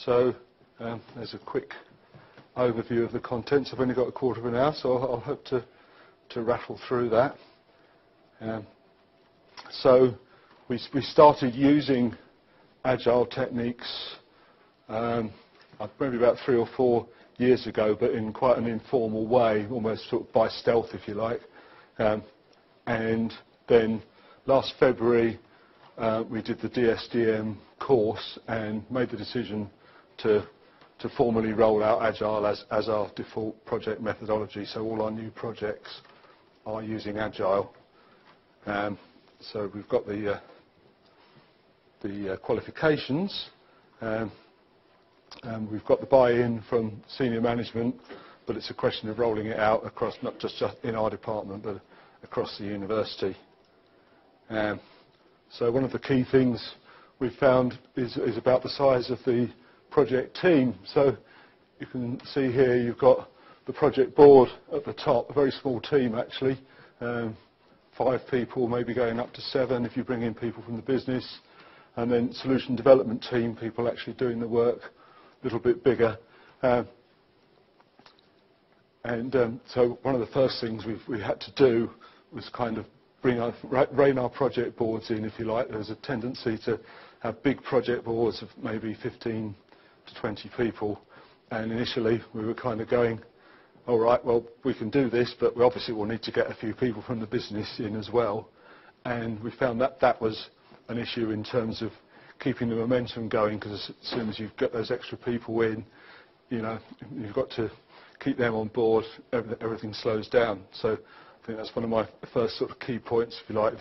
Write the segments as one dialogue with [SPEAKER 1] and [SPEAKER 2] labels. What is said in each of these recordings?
[SPEAKER 1] So there's a quick overview of the contents. I've only got a quarter of an hour, so I'll hope to rattle through that. So we started using Agile techniques maybe about 3 or 4 years ago, but in quite an informal way, almost sort of by stealth, if you like. And then last February, we did the DSDM course and made the decision to formally roll out Agile as our default project methodology. So all our new projects are using Agile. So we've got the qualifications. We've got the buy-in from senior management, but it's a question of rolling it out across, not just in our department, but across the university. So one of the key things we've found is about the size of the project team. So you can see here you've got the project board at the top, a very small team actually, 5 people, maybe going up to 7 if you bring in people from the business, and then solution development team, people actually doing the work, a little bit bigger. So one of the first things we had to do was kind of rein our project boards in, if you like. There's a tendency to have big project boards of maybe 15 to 20 people, and initially we were kind of going, all right, well, we can do this, but we obviously will need to get a few people from the business in as well. And we found that was an issue in terms of keeping the momentum going, because as soon as you've got those extra people in, you know, you've got to keep them on board, everything slows down. So I think that's one of my first sort of key points, if you like,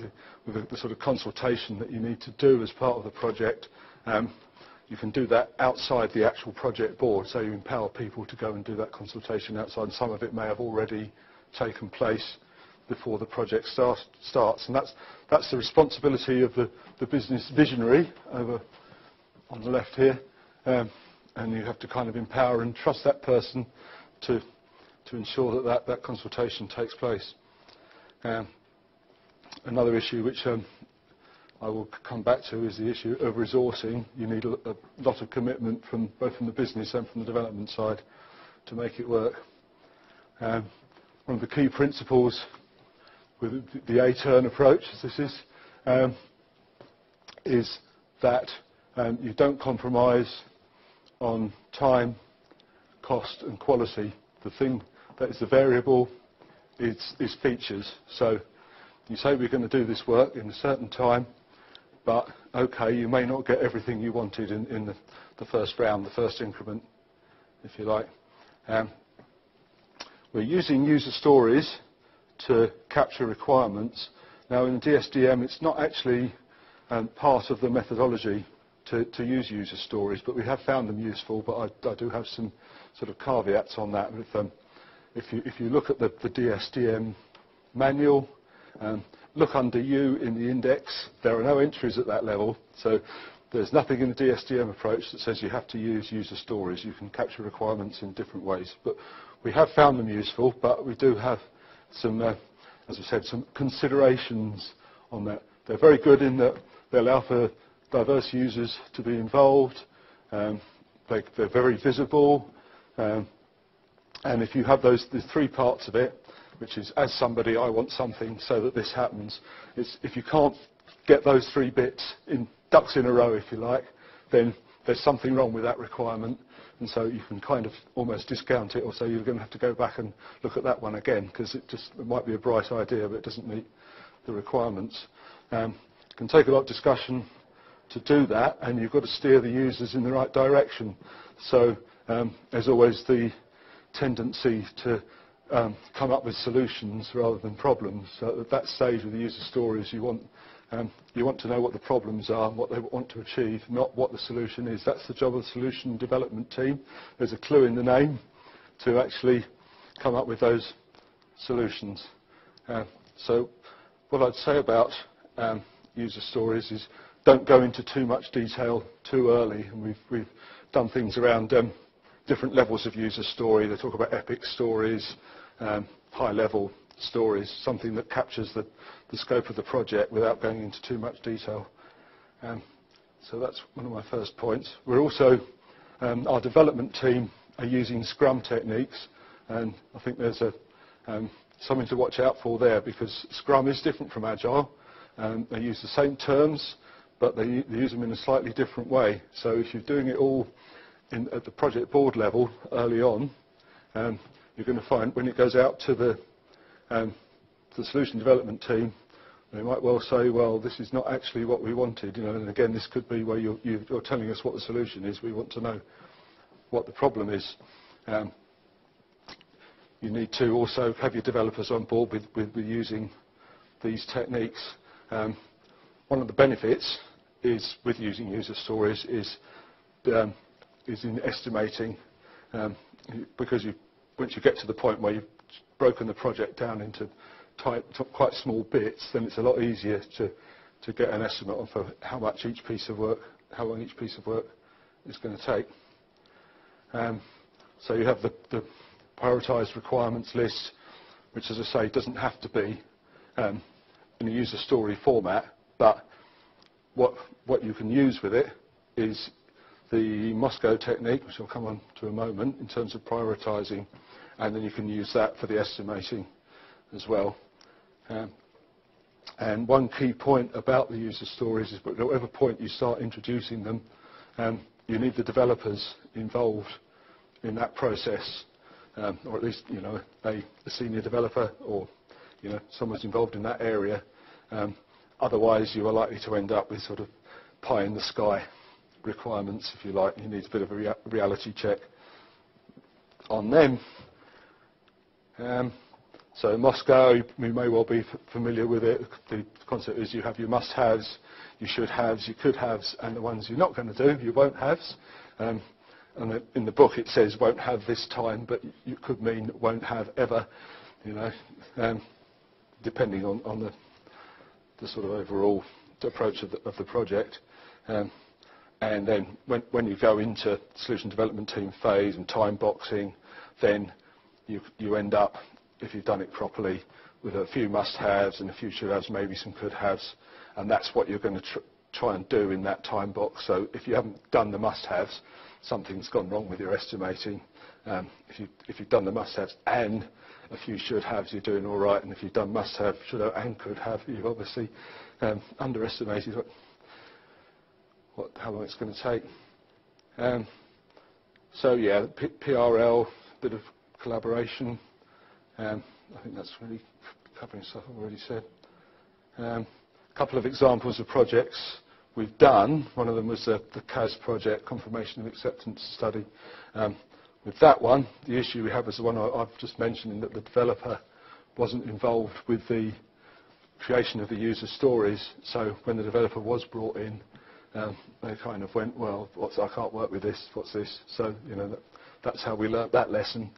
[SPEAKER 1] with the sort of consultation that you need to do as part of the project. You can do that outside the actual project board, so you empower people to go and do that consultation outside, and some of it may have already taken place before the project starts. And that's the responsibility of the business visionary over on the left here, and you have to kind of empower and trust that person to ensure that consultation takes place. Another issue which I will come back to is the issue of resourcing. You need a lot of commitment from both from the business and from the development side to make it work. One of the key principles with the A-turn approach, as this is that you don't compromise on time, cost and quality. The thing that is the variable is features. So you say we're going to do this work in a certain time, but okay, you may not get everything you wanted in the first round, the first increment, if you like. We're using user stories to capture requirements. Now in DSDM it's not actually part of the methodology to use user stories, but we have found them useful, but I do have some sort of caveats on that. If you look at the DSDM manual, look under U in the index, there are no entries at that level, so there's nothing in the DSDM approach that says you have to use user stories. You can capture requirements in different ways, but we have found them useful, but we do have some, as I said, some considerations on that. They're very good in that they allow for diverse users to be involved, they're very visible, and if you have there's 3 parts of it, which is, as somebody, I want something so that this happens. If you can't get those 3 bits ducks in a row, if you like, then there's something wrong with that requirement, and so you can kind of almost discount it, or say you're going to have to go back and look at that one again, because it might be a bright idea, but it doesn't meet the requirements. It can take a lot of discussion to do that, and you've got to steer the users in the right direction. So there's always the tendency to come up with solutions rather than problems. So at that stage of the user stories, you want to know what the problems are, what they want to achieve, not what the solution is. That's the job of the solution development team. There's a clue in the name to actually come up with those solutions. So what I'd say about user stories is don't go into too much detail too early. And we've done things around different levels of user story. They talk about epic stories, high-level stories, something that captures the scope of the project without going into too much detail. So that's one of my first points. We're also Our development team are using Scrum techniques, and I think there's something to watch out for there, because Scrum is different from Agile. They use the same terms, but they use them in a slightly different way. So if you're doing it all at the project board level early on, you're going to find when it goes out to the solution development team, they might well say, well, this is not actually what we wanted. And again, this could be where you're telling us what the solution is. We want to know what the problem is. You need to also have your developers on board with using these techniques. One of the benefits is with using user stories is in estimating, because once you get to the point where you've broken the project down into quite small bits, then it's a lot easier to get an estimate of how long each piece of work is going to take. So you have the prioritised requirements list, which, as I say, doesn't have to be in a user story format, but what you can use with it is the Moscow technique, which I'll come on to in a moment, in terms of prioritising, and then you can use that for the estimating as well. And one key point about the user stories is, at whatever point you start introducing them, you need the developers involved in that process, or at least a senior developer, or someone's involved in that area. Otherwise, you are likely to end up with sort of pie in the sky requirements, if you like. You need a bit of a reality check on them. So Moscow, you may well be familiar with it. The concept is you have your must-haves, your should-haves, your could-haves, and the ones you're not going to do, your won't-haves. And in the book it says won't have this time, but you could mean won't have ever, depending on the sort of overall approach of the project. And then when you go into solution development team phase and time boxing, then you end up, if you've done it properly, with a few must-haves and a few should-haves, maybe some could-haves, and that's what you're going to try and do in that time box. So if you haven't done the must-haves, something's gone wrong with your estimating. If you've done the must-haves and a few should-haves, you're doing all right, and if you've done must-have, should-have and could-have, you've obviously underestimated how long it's going to take. So yeah, PRL, bit of collaboration. I think that's really covering stuff I've already said. A couple of examples of projects we've done. One of them was the CAS project, Confirmation of Acceptance Study. With that one, the issue we had was the one I've just mentioned, in that the developer wasn't involved with the creation of the user stories. So when the developer was brought in, they kind of went, well, I can't work with this, what's this? So that's how we learnt that lesson.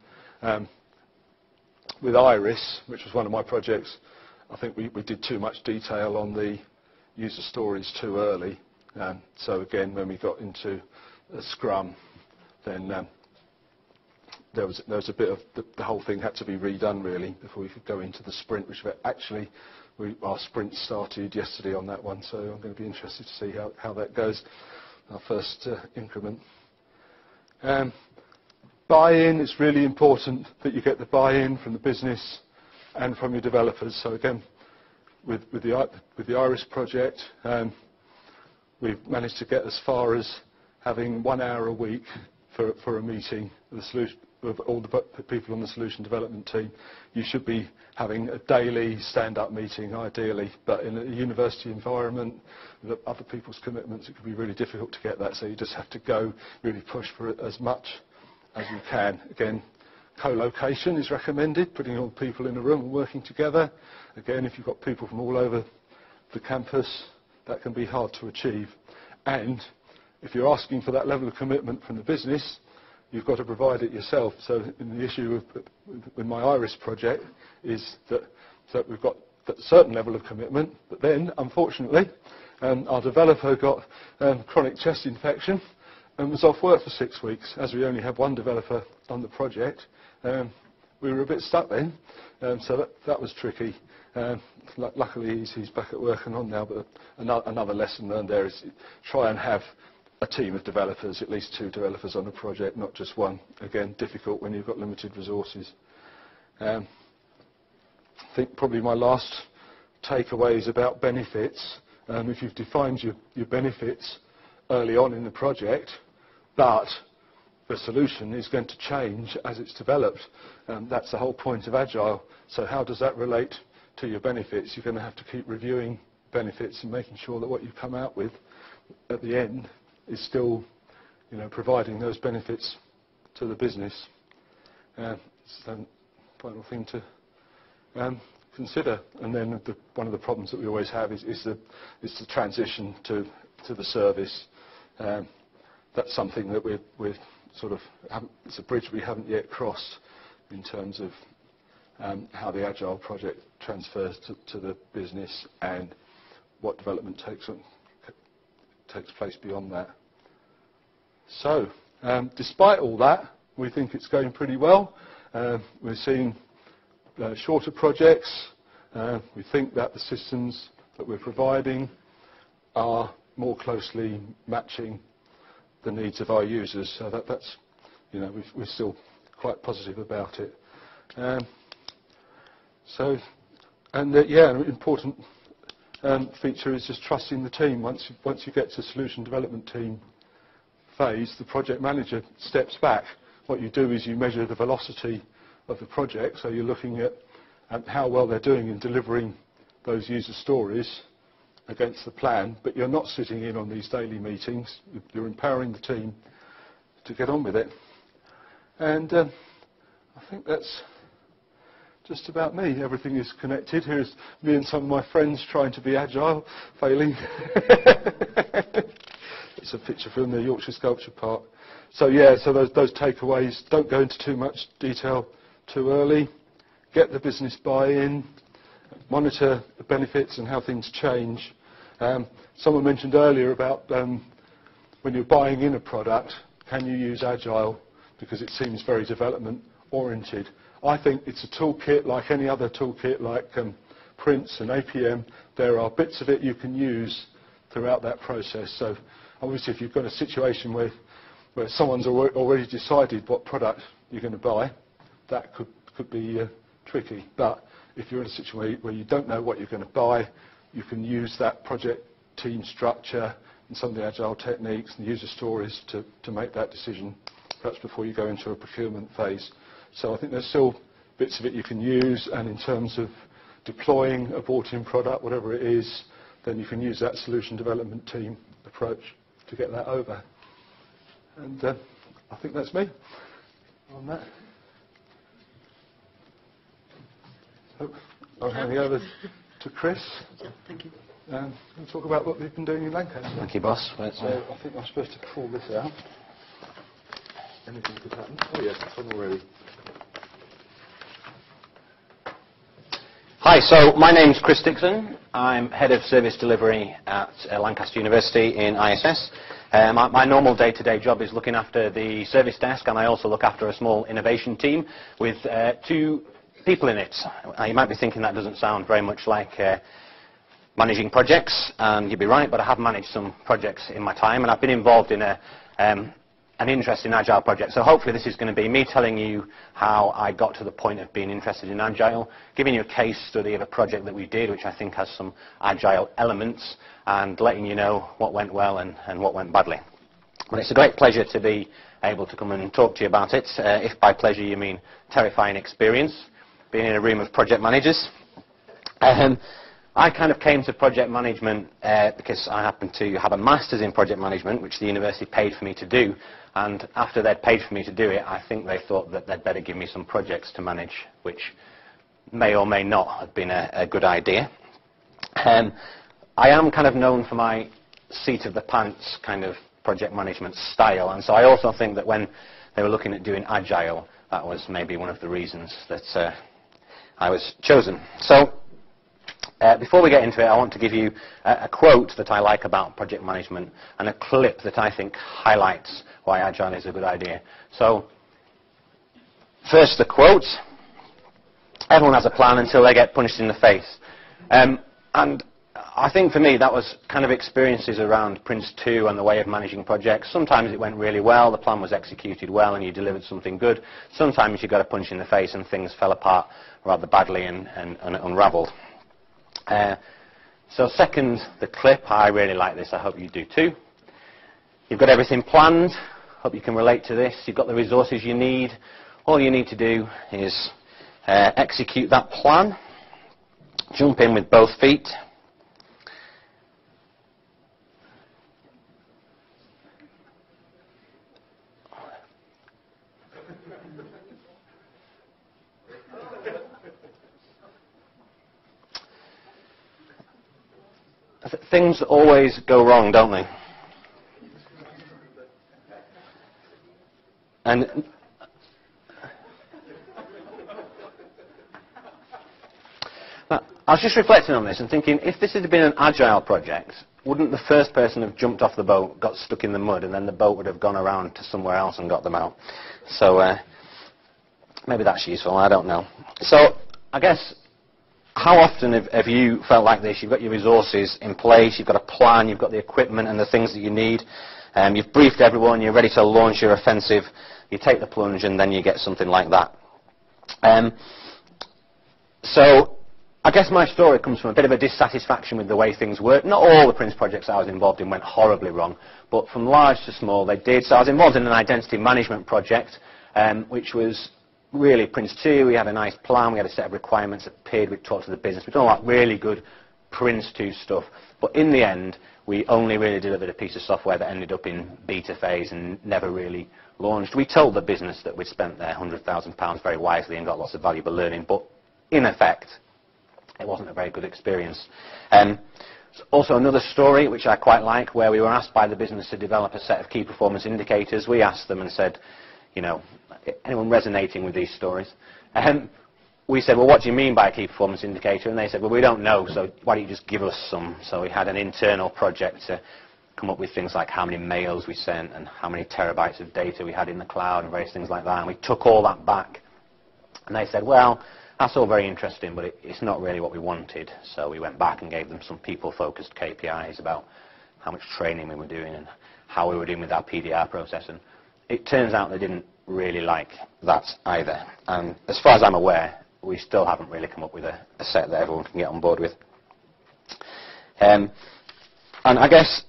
[SPEAKER 1] With Iris, which was one of my projects, I think we did too much detail on the user stories too early. So again, when we got into a Scrum, then there was a bit of the whole thing had to be redone really before we could go into the sprint, which actually our sprint started yesterday on that one. So I'm going to be interested to see how that goes, our first increment. Buy-in, it's really important that you get the buy-in from the business and from your developers. So again, with the Iris project, we've managed to get as far as having 1 hour a week for a meeting with all the people on the solution development team. You should be having a daily stand-up meeting, ideally, but in a university environment, with other people's commitments, it can be really difficult to get that. So you just have to go, really push for it as much as you can. Again, co-location is recommended, putting all people in a room and working together. Again, if you've got people from all over the campus, that can be hard to achieve. And if you're asking for that level of commitment from the business, you've got to provide it yourself. So the issue with my Iris project is that we've got a certain level of commitment, but then, unfortunately, our developer got chronic chest infection and was off work for 6 weeks. As we only had one developer on the project, we were a bit stuck then, so that was tricky. Luckily, he's back at work and on now, but another lesson learned there is try and have a team of developers, at least 2 developers on a project, not just one. Again, difficult when you've got limited resources. I think probably my last takeaway is about benefits. If you've defined your benefits early on in the project, but the solution is going to change as it's developed, that's the whole point of Agile. So how does that relate to your benefits? You're going to have to keep reviewing benefits and making sure that what you come out with at the end is still, providing those benefits to the business. It's the final thing to consider. And then one of the problems that we always have is the transition to the service. That's something that we're sort of, it's a bridge we haven't yet crossed in terms of how the Agile project transfers to the business and what development takes place beyond that. So, despite all that, we think it's going pretty well. We're seeing shorter projects. We think that the systems that we're providing are more closely matching the needs of our users. So that's, we're still quite positive about it. An important feature is just trusting the team. Once you get to solution development team phase, the project manager steps back. What you do is you measure the velocity of the project, so you're looking at how well they're doing in delivering those user stories against the plan, but you're not sitting in on these daily meetings. You're empowering the team to get on with it. And I think that's just about me. Everything is connected. Here's me and some of my friends trying to be agile, failing. It's a picture from the Yorkshire Sculpture Park. So yeah, so those takeaways, don't go into too much detail too early. Get the business buy-in, monitor the benefits and how things change. Someone mentioned earlier about when you're buying in a product, can you use Agile? Because it seems very development-oriented. I think it's a toolkit like any other toolkit, like Prince and APM. There are bits of it you can use throughout that process. So obviously, if you've got a situation where someone's already decided what product you're going to buy, that could be tricky. But if you're in a situation where you don't know what you're going to buy, you can use that project team structure and some of the Agile techniques and user stories to make that decision, perhaps before you go into a procurement phase. So I think there's still bits of it you can use, and in terms of deploying a bought-in product, whatever it is, then you can use that solution development team approach to get that over. And I think that's me on that. So I'll hand you over to Chris.
[SPEAKER 2] Thank you.
[SPEAKER 1] And we'll talk about what we've been doing in Lancaster.
[SPEAKER 3] Thank you, boss.
[SPEAKER 1] So I think I'm supposed to pull this out. Anything could happen. Oh yes, it's on already.
[SPEAKER 3] Hi, so my name's Chris Dixon. I'm Head of Service Delivery at Lancaster University in ISS. My normal day-to-day job is looking after the service desk, and I also look after a small innovation team with 2 people in it. You might be thinking that doesn't sound very much like managing projects, and you'd be right, but I have managed some projects in my time, and I've been involved in an interesting Agile project. So hopefully this is going to be me telling you how I got to the point of being interested in Agile, giving you a case study of a project that we did, which I think has some Agile elements, and letting you know what went well and what went badly. But it's a great pleasure to be able to come and talk to you about it, if by pleasure you mean terrifying experience, being in a room of project managers. I kind of came to project management because I happened to have a master's in project management, which the university paid for me to do. And after they'd paid for me to do it, I think they thought that they'd better give me some projects to manage, which may or may not have been a good idea. I am kind of known for my seat of the pants kind of project management style. And so I also think that when they were looking at doing Agile, that was maybe one of the reasons that I was chosen. So before we get into it, I want to give you a quote that I like about project management and a clip that I think highlights why Agile is a good idea. So, first the quote: everyone has a plan until they get punched in the face. And I think for me that was kind of experiences around Prince 2 and the way of managing projects. Sometimes it went really well, the plan was executed well and you delivered something good. Sometimes you got a punch in the face and things fell apart rather badly and unravelled. So second, the clip, I really like this, I hope you do too. You've got everything planned, hope you can relate to this. You've got the resources you need. All you need to do is execute that plan, jump in with both feet. Things always go wrong, don't they? And I was just reflecting on this and thinking, if this had been an agile project, wouldn't the first person have jumped off the boat, got stuck in the mud, and then the boat would have gone around to somewhere else and got them out? So maybe that's useful, I don't know. So I guess, how often have you felt like this? You've got your resources in place, you've got a plan, you've got the equipment and the things that you need, you've briefed everyone, you're ready to launch your offensive, you take the plunge and then you get something like that. So I guess my story comes from a bit of a dissatisfaction with the way things work. Not all the Prince projects I was involved in went horribly wrong, but from large to small they did. So I was involved in an identity management project, which was really Prince 2. We had a nice plan, we had a set of requirements that appeared, we talked to the business, we'd done all that really good Prince 2 stuff. But in the end, we only really delivered a piece of software that ended up in beta phase and never really launched. We told the business that we'd spent their £100,000 very wisely and got lots of valuable learning, but in effect, it wasn't a very good experience. Also another story, which I quite like, where we were asked by the business to develop a set of key performance indicators. We asked them and said, you know, anyone resonating with these stories? We said, well, what do you mean by a key performance indicator? And they said, well, we don't know, so why don't you just give us some? So we had an internal project to come up with things like how many mails we sent and how many terabytes of data we had in the cloud and various things like that. And we took all that back. And they said, well, that's all very interesting, but it's not really what we wanted. So we went back and gave them some people-focused KPIs about how much training we were doing and how we were doing with our PDR process. And it turns out they didn't really like that either. And as far as I'm aware, we still haven't really come up with a set that everyone can get on board with. And I guess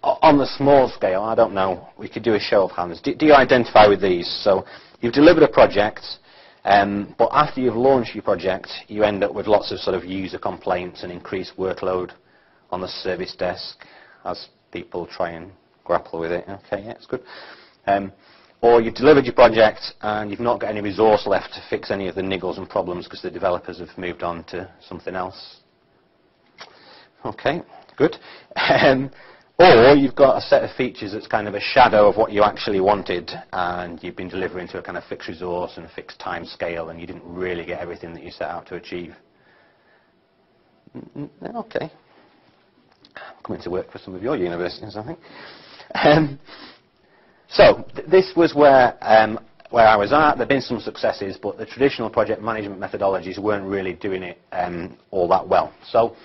[SPEAKER 3] on the small scale, I don't know, we could do a show of hands. Do you identify with these? So you've delivered a project, but after you've launched your project, you end up with lots of sort of user complaints and increased workload on the service desk as people try and grapple with it. Okay, yeah, it's good. Or you've delivered your project and you've not got any resource left to fix any of the niggles and problems because the developers have moved on to something else. Okay, good. Or you've got a set of features that's kind of a shadow of what you actually wanted and you've been delivering to a kind of fixed resource and a fixed time scale and you didn't really get everything that you set out to achieve. Okay. I'm coming to work for some of your universities, I think. So this was where I was at. There have been some successes, but the traditional project management methodologies weren't really doing it all that well. So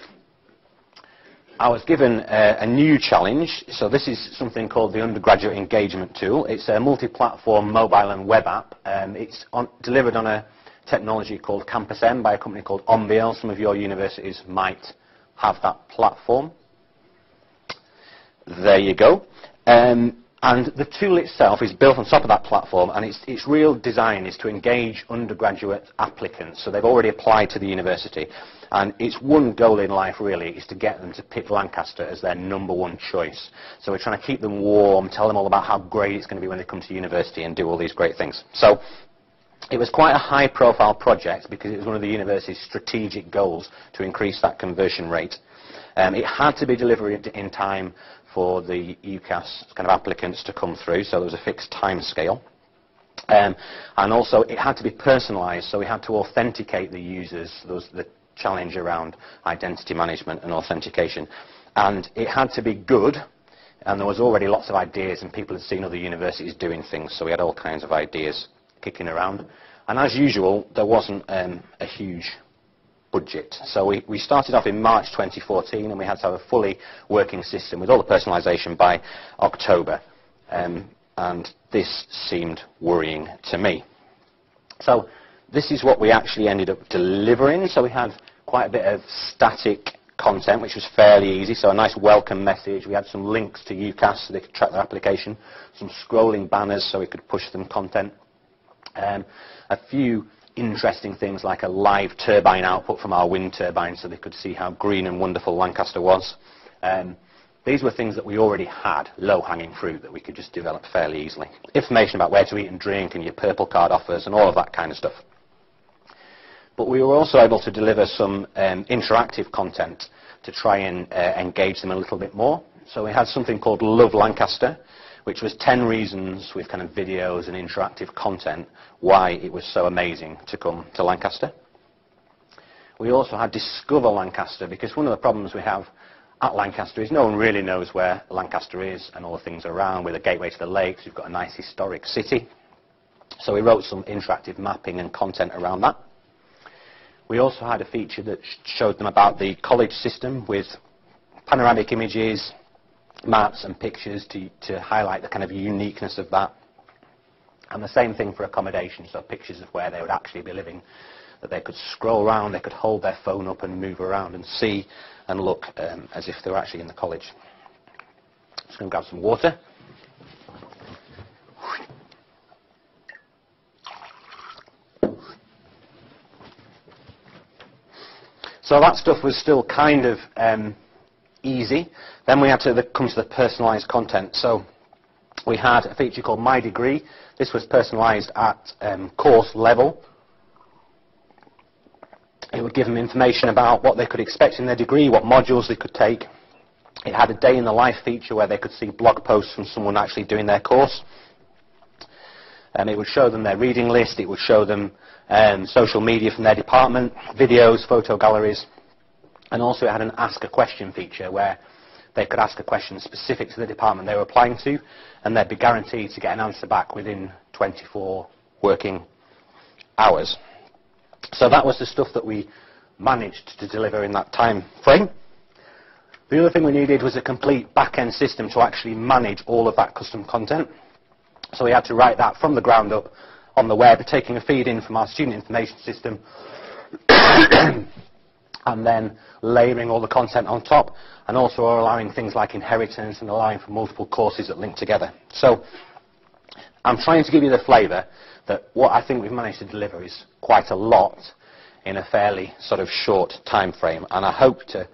[SPEAKER 3] I was given a new challenge. So this is something called the Undergraduate Engagement Tool. It's a multi-platform mobile and web app. It's delivered on a technology called Campus M by a company called Ombiel. Some of your universities might have that platform. There you go. And the tool itself is built on top of that platform, and its real design is to engage undergraduate applicants. So they've already applied to the university. And its one goal in life, really, is to get them to pick Lancaster as their #1 choice. So we're trying to keep them warm, tell them all about how great it's going to be when they come to university and do all these great things. So it was quite a high-profile project because it was one of the university's strategic goals to increase that conversion rate. It had to be delivered in time for the UCAS kind of applicants to come through, so there was a fixed time scale. And also it had to be personalised, so we had to authenticate the users. There was the challenge around identity management and authentication. And it had to be good, and there was already lots of ideas, and people had seen other universities doing things, so we had all kinds of ideas kicking around. And as usual, there wasn't a huge budget. So we started off in March 2014, and we had to have a fully working system with all the personalisation by October. And this seemed worrying to me. So this is what we actually ended up delivering. So we had quite a bit of static content, which was fairly easy. So a nice welcome message. We had some links to UCAS so they could track their application. Some scrolling banners so we could push them content. A few interesting things like a live turbine output from our wind turbine so they could see how green and wonderful Lancaster was. These were things that we already had, low-hanging fruit that we could just develop fairly easily. Information about where to eat and drink and your purple card offers and all of that kind of stuff. But we were also able to deliver some interactive content to try and engage them a little bit more. So we had something called Love Lancaster, which was 10 reasons with kind of videos and interactive content why it was so amazing to come to Lancaster. We also had Discover Lancaster, because one of the problems we have at Lancaster is no one really knows where Lancaster is and all the things around. With a gateway to the lakes, we've got a nice historic city. So we wrote some interactive mapping and content around that. We also had a feature that showed them about the college system with panoramic images, maps and pictures to highlight the kind of uniqueness of that. And the same thing for accommodation, so pictures of where they would actually be living, that they could scroll around, they could hold their phone up and move around and see and look as if they were actually in the college. Just going to grab some water. So that stuff was still kind of easy. Then we had to come to the personalised content. So we had a feature called My Degree. This was personalised at course level. It would give them information about what they could expect in their degree, what modules they could take. It had a day in the life feature where they could see blog posts from someone actually doing their course. It would show them their reading list. It would show them social media from their department, videos, photo galleries. And also it had an Ask a Question feature where they could ask a question specific to the department they were applying to, and they'd be guaranteed to get an answer back within 24 working hours. So that was the stuff that we managed to deliver in that time frame. The other thing we needed was a complete back-end system to actually manage all of that custom content. So we had to write that from the ground up on the web, taking a feed in from our student information system and then layering all the content on top, and also allowing things like inheritance and allowing for multiple courses that link together. So I'm trying to give you the flavour that what I think we've managed to deliver is quite a lot in a fairly sort of short time frame, and I hope to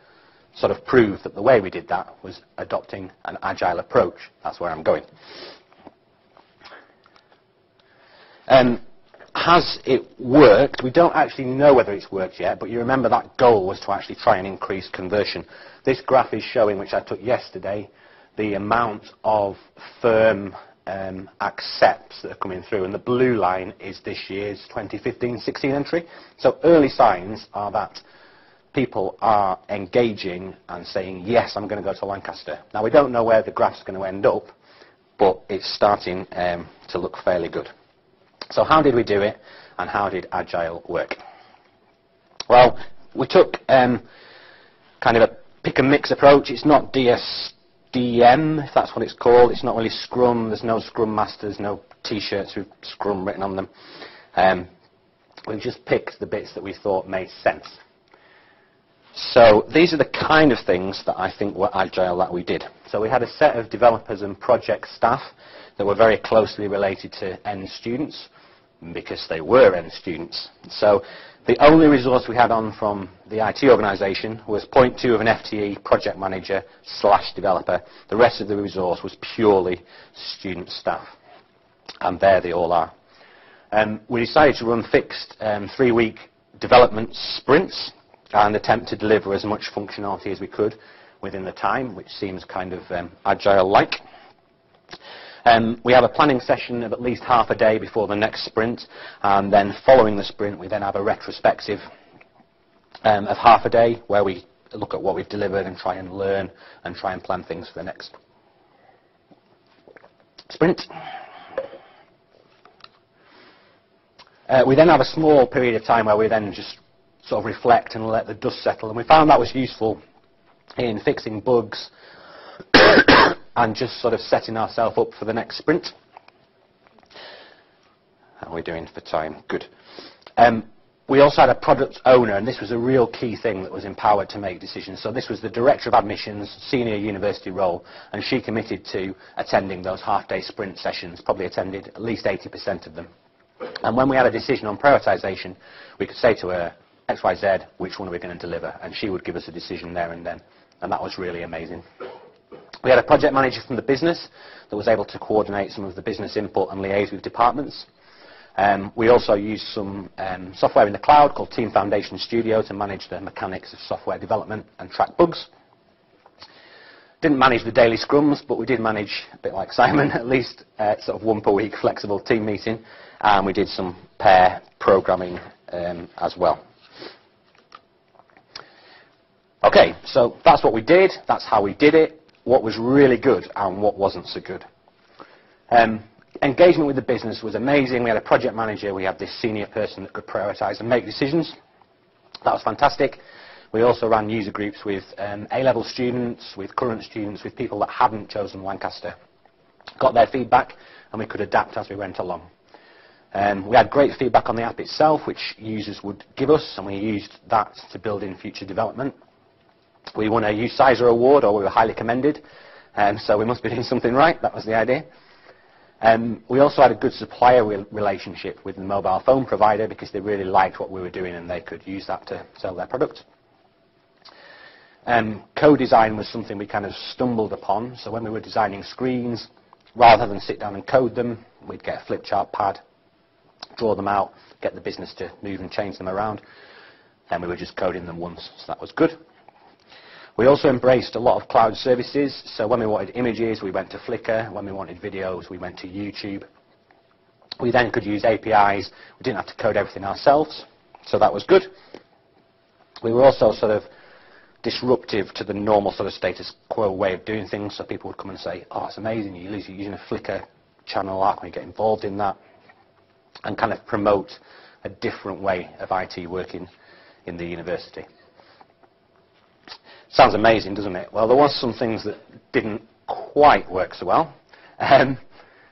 [SPEAKER 3] sort of prove that the way we did that was adopting an agile approach. That's where I'm going. Has it worked? We don't actually know whether it's worked yet, but you remember that goal was to actually try and increase conversion. This graph is showing, which I took yesterday, the amount of firm accepts that are coming through, and the blue line is this year's 2015-16 entry. So early signs are that people are engaging and saying, yes, I'm going to go to Lancaster. Now, we don't know where the graph's going to end up, but it's starting to look fairly good. So how did we do it, and how did Agile work? Well, we took kind of a pick-and-mix approach. It's not DSDM, if that's what it's called. It's not really Scrum. There's no Scrum Masters, no T-shirts with Scrum written on them. We just picked the bits that we thought made sense. So these are the kind of things that I think were Agile that we did. So we had a set of developers and project staff that were very closely related to end students, because they were end students. So the only resource we had on from the IT organisation was 0.2 of an FTE project manager / developer. The rest of the resource was purely student staff, and there they all are. We decided to run fixed 3-week development sprints and attempt to deliver as much functionality as we could within the time, which seems kind of Agile-like. We have a planning session of at least half a day before the next sprint, and then following the sprint we then have a retrospective of half a day where we look at what we've delivered and try and learn and try and plan things for the next sprint. We then have a small period of time where we then just sort of reflect and let the dust settle. And we found that was useful in fixing bugs and just sort of setting ourselves up for the next sprint. How are we doing for time? Good. We also had a product owner, and this was a real key thing that was empowered to make decisions. So this was the Director of Admissions, senior university role, and she committed to attending those half-day sprint sessions, probably attended at least 80% of them. And when we had a decision on prioritisation, we could say to her, X, Y, Z, which one are we going to deliver? And she would give us a decision there and then. And that was really amazing. We had a project manager from the business that was able to coordinate some of the business input and liaise with departments. We also used some software in the cloud called Team Foundation Studio to manage the mechanics of software development and track bugs. Didn't manage the daily scrums, but we did manage, a bit like Simon, at least sort of 1 per week flexible team meeting, and we did some pair programming as well. Okay, so that's what we did, that's how we did it, what was really good and what wasn't so good. Engagement with the business was amazing. We had a project manager, we had this senior person that could prioritise and make decisions. That was fantastic. We also ran user groups with A-level students, with current students, with people that hadn't chosen Lancaster. Got their feedback and we could adapt as we went along. We had great feedback on the app itself, which users would give us, and we used that to build in future development. We won a UCISA award, or we were highly commended, so we must be doing something right. That was the idea. We also had a good supplier relationship with the mobile phone provider because they really liked what we were doing and they could use that to sell their product. Co-design was something we kind of stumbled upon. So when we were designing screens, rather than sit down and code them, we'd get a flip chart pad, draw them out, get the business to move and change them around. Then we were just coding them once, so that was good. We also embraced a lot of cloud services, so when we wanted images, we went to Flickr. When we wanted videos, we went to YouTube. We then could use APIs. We didn't have to code everything ourselves, so that was good. We were also sort of disruptive to the normal sort of status quo way of doing things, so people would come and say, oh, it's amazing, you're using a Flickr channel, how can we get involved in that? And kind of promote a different way of IT working in the university. Sounds amazing, doesn't it? Well, there was some things that didn't quite work so well.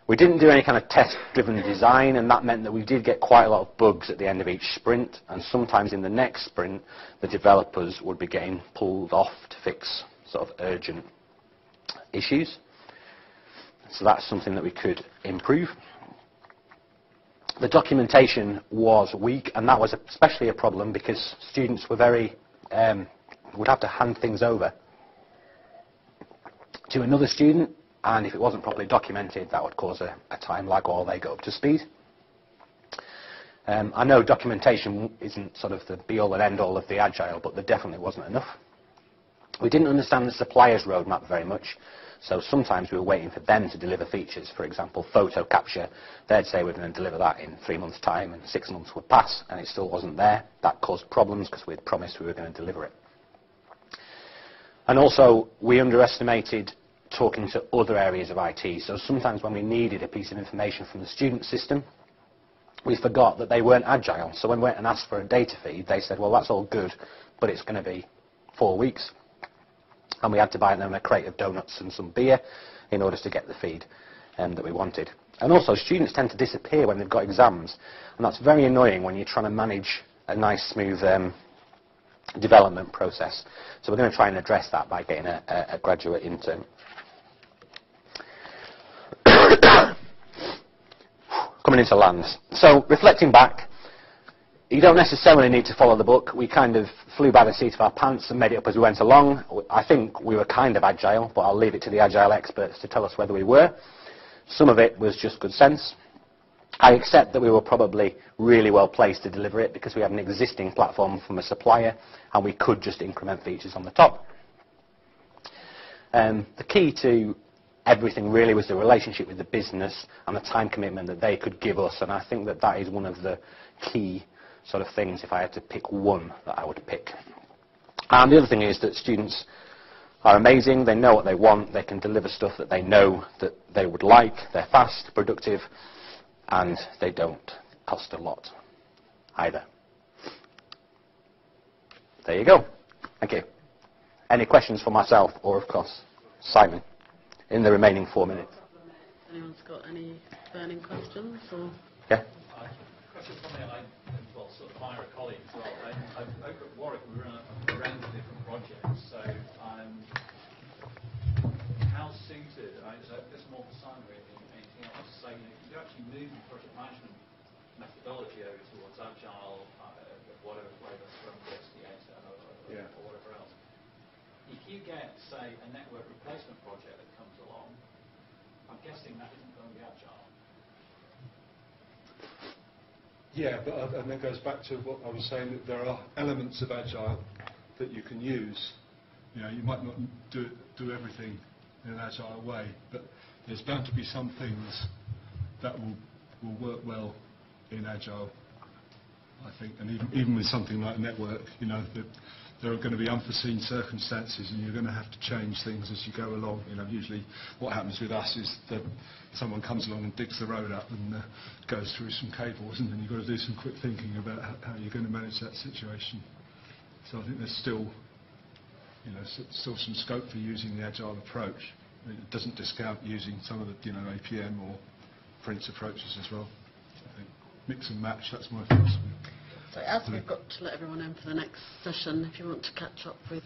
[SPEAKER 3] We didn't do any kind of test-driven design, and that meant that we did get quite a lot of bugs at the end of each sprint, and sometimes in the next sprint, the developers would be getting pulled off to fix sort of urgent issues. So that's something that we could improve. The documentation was weak, and that was especially a problem because students were very would have to hand things over to another student, and if it wasn't properly documented, that would cause a time lag while they go up to speed. I know documentation isn't sort of the be-all and end-all of the Agile, but there definitely wasn't enough. We didn't understand the supplier's roadmap very much, so sometimes we were waiting for them to deliver features. For example, photo capture, they'd say we're going to deliver that in 3 months' time, and 6 months would pass, and it still wasn't there. That caused problems because we'd promised we were going to deliver it. And also, we underestimated talking to other areas of IT. So sometimes when we needed a piece of information from the student system, we forgot that they weren't Agile. So when we went and asked for a data feed, they said, well, that's all good, but it's going to be 4 weeks. And we had to buy them a crate of donuts and some beer in order to get the feed that we wanted. And also, students tend to disappear when they've got exams. And that's very annoying when you're trying to manage a nice, smooth development process. So we're going to try and address that by getting a graduate intern. Coming into lands. So reflecting back, you don't necessarily need to follow the book. We kind of flew by the seat of our pants and made it up as we went along. I think we were kind of agile, but I'll leave it to the agile experts to tell us whether we were. Some of it was just good sense. I accept that we were probably really well placed to deliver it because we had an existing platform from a supplier and we could just increment features on the top. The key to everything really was the relationship with the business and the time commitment that they could give us, and I think that that is one of the key sort of things if I had to pick one that I would pick. And the other thing is that students are amazing, they know what they want, they can deliver stuff that they know that they would like, they're fast, productive, and they don't cost a lot either. There you go. Thank you. Any questions for myself or, of course, Simon, in the remaining 4 minutes?
[SPEAKER 2] Anyone's got any burning questions? Or?
[SPEAKER 3] Yeah.
[SPEAKER 4] Question for me, well, sort of fire a colleague as well. Over at Warwick, we run a range of different projects. So, how suited? This more for Simon really than anything else. So, you actually move the project management methodology over towards Agile, whatever flavor, Scrum, SDA, or whatever else. If you get, say, a network replacement project that comes along, I'm guessing that isn't going to be Agile.
[SPEAKER 1] Yeah, but and that goes back to what I was saying, that there are elements of Agile that you can use. You might not do everything in an Agile way, but there's bound to be some things that will work well in Agile, I think. And even with something like a network, there are going to be unforeseen circumstances, and you're going to have to change things as you go along. Usually what happens with us is that someone comes along and digs the road up and goes through some cables, and then you've got to do some quick thinking about how you're going to manage that situation. So I think there's still some scope for using the Agile approach. It doesn't discount using some of the APM or Prince approaches as well. I think mix and match, that's my philosophy.
[SPEAKER 2] So as we've got to let everyone in for the next session, if you want to catch up with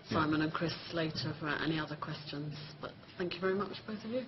[SPEAKER 2] Simon and Chris later for any other questions. But thank you very much, both of you.